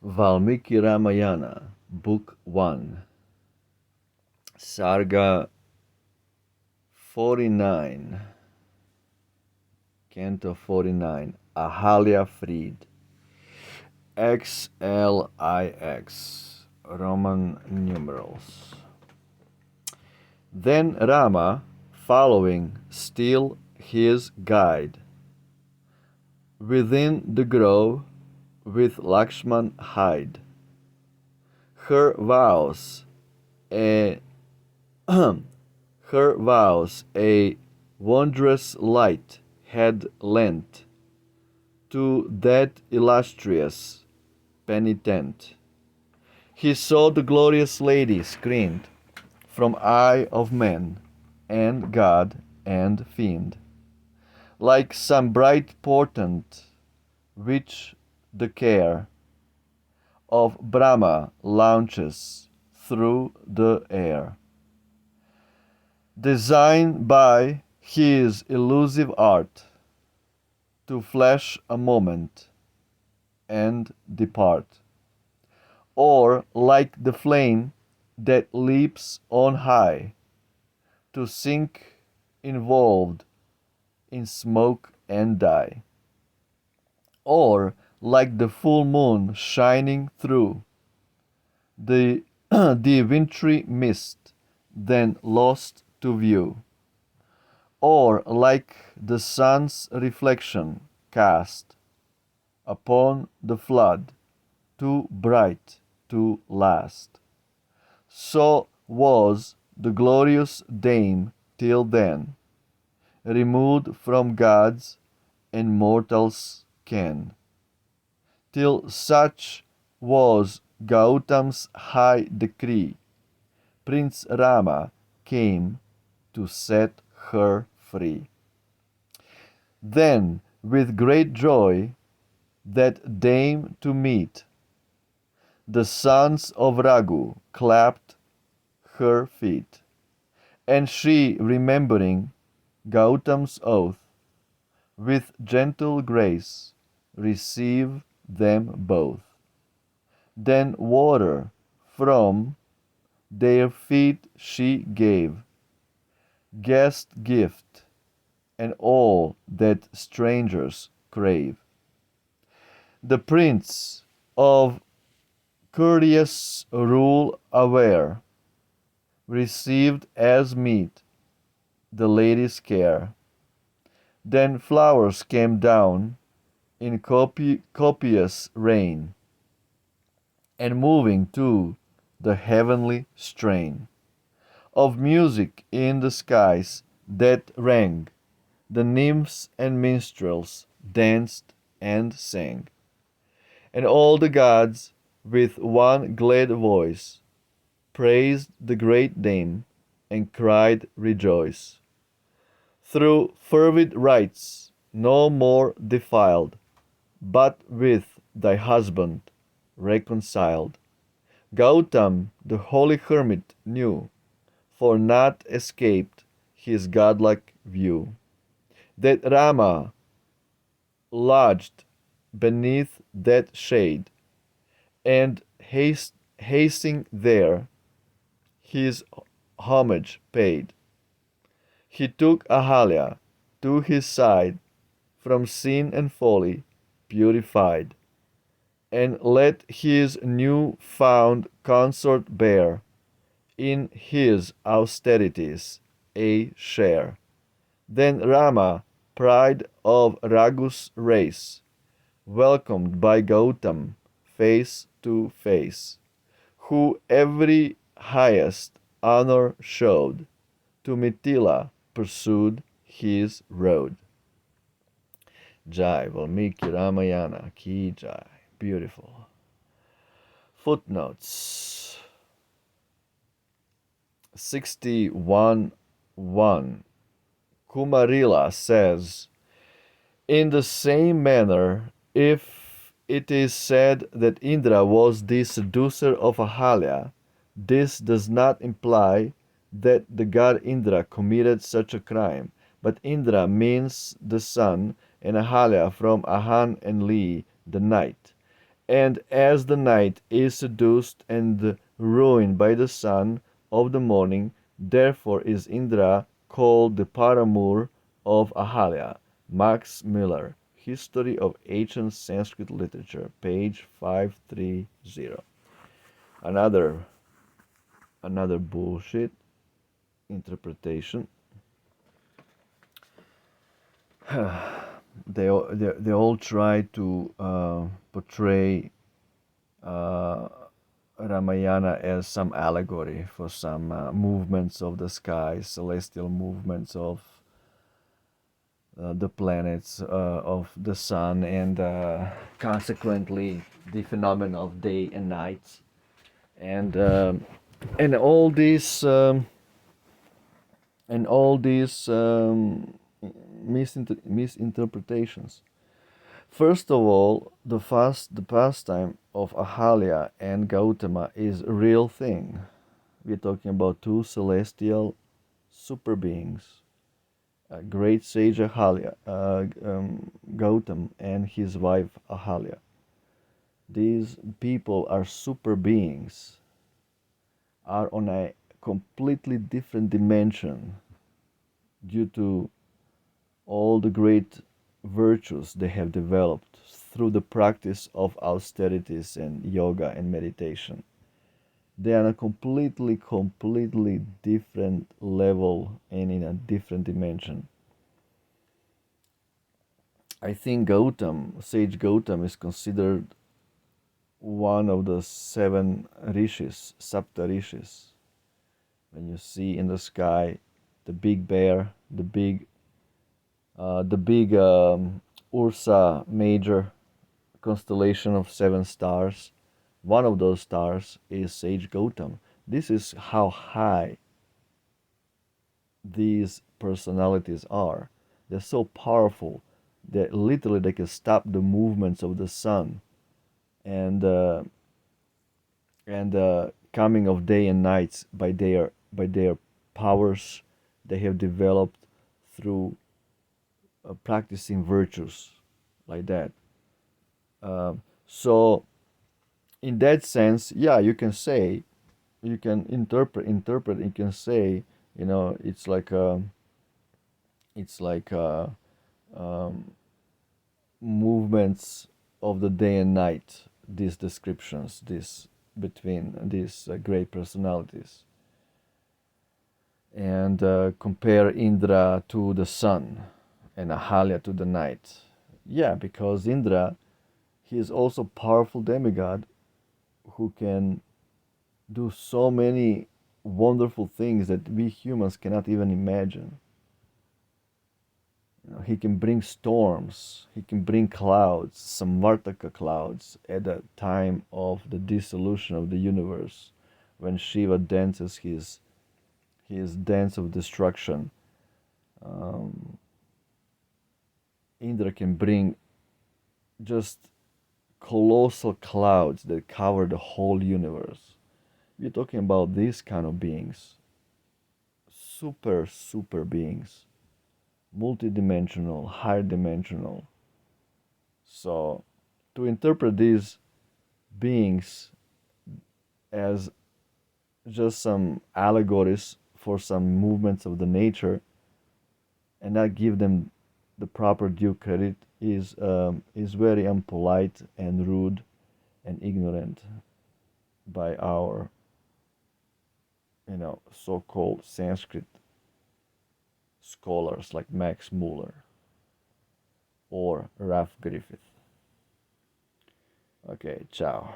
Valmiki Ramayana, Book 1, Sarga 49, Canto 49, Ahalya freed, XLIX, Roman numerals. Then Rama, following still his guide, within the grove with Lakshman hide. Her vows a her vows a wondrous light had lent to that illustrious penitent. He saw the glorious lady screened from eye of man and god and fiend, like some bright portent which the care of Brahma launches through the air, designed by his elusive art to flash a moment and depart, or like the flame that leaps on high to sink involved in smoke and die, or like the full moon shining through the the wintry mist then lost to view, or like the sun's reflection cast upon the flood, too bright to last. So was the glorious dame till then, removed from God's and mortals' ken, till such was Gautam's high decree, Prince Rama came to set her free. Then, with great joy, that dame to meet, the sons of Raghu clapped her feet, and she, remembering Gautam's oath, with gentle grace received them both. Then water from their feet she gave, guest gift, and all that strangers crave. The prince of courteous rule aware received as meet the lady's care. Then flowers came down in copious rain, and moving to the heavenly strain of music in the skies that rang, the nymphs and minstrels danced and sang, and all the gods with one glad voice praised the great dame and cried rejoice. Through fervid rites no more defiled, but with thy husband reconciled. Gautam the holy hermit knew, for naught escaped his godlike view, that Rama lodged beneath that shade, and hasting there his homage paid. He took Ahalya to his side, from sin and folly purified, and let his new found consort bear in his austerities a share. Then Rama, pride of Raghu's race, welcomed by Gautam face to face, who every highest honor showed, to Mithila pursued his road. Jai Valmiki Ramayana Ki Jai. Beautiful. Footnotes 61:1. Kumarila says, in the same manner, if it is said that Indra was the seducer of Ahalya, this does not imply that the god Indra committed such a crime, but Indra means the sun, and Ahalya from Ahan and Li, the night. And as the night is seduced and ruined by the sun of the morning, therefore is Indra called the paramour of Ahalya. Max Miller, History of Ancient Sanskrit Literature, page 530. Another another bullshit interpretation. They all try to portray uh, Ramayana as some allegory for some movements of the sky, celestial movements of the planets, of the sun, and consequently the phenomenon of day and night, and all these misinterpretations. First of all, the pastime of Ahalya and Gautama is a real thing. We're talking about two celestial super beings, a great sage Ahalya, Gautam, and his wife Ahalya. These people are super beings, are on a completely different dimension due to all the great virtues they have developed through the practice of austerities and yoga and meditation. They are on a completely different level and in a different dimension. I think Gautam, sage Gautam, is considered one of the seven rishis, Sapta rishis. When you see in the sky the big bear, the big Ursa Major constellation of seven stars, one of those stars is Sage Gautam. This is how high these personalities are. They're so powerful that literally they can stop the movements of the sun and coming of day and nights by their powers they have developed through practicing virtues like that. So in that sense, yeah, you can say, you can interpret. You can say, it's like movements of the day and night. These descriptions, this between these great personalities, and compare Indra to the sun and Ahalya to the night. Yeah, because Indra, he is also powerful demigod who can do so many wonderful things that we humans cannot even imagine. He can bring storms, he can bring clouds, some Vartaka clouds at the time of the dissolution of the universe, when Shiva dances his dance of destruction. Um, Indra can bring just colossal clouds that cover the whole universe. We're talking about these kind of beings, super beings, multidimensional, high dimensional. So, to interpret these beings as just some allegories for some movements of the nature and not give them the proper due credit is very impolite and rude and ignorant by our so-called Sanskrit scholars like Max Muller or Ralph Griffith. Okay, ciao.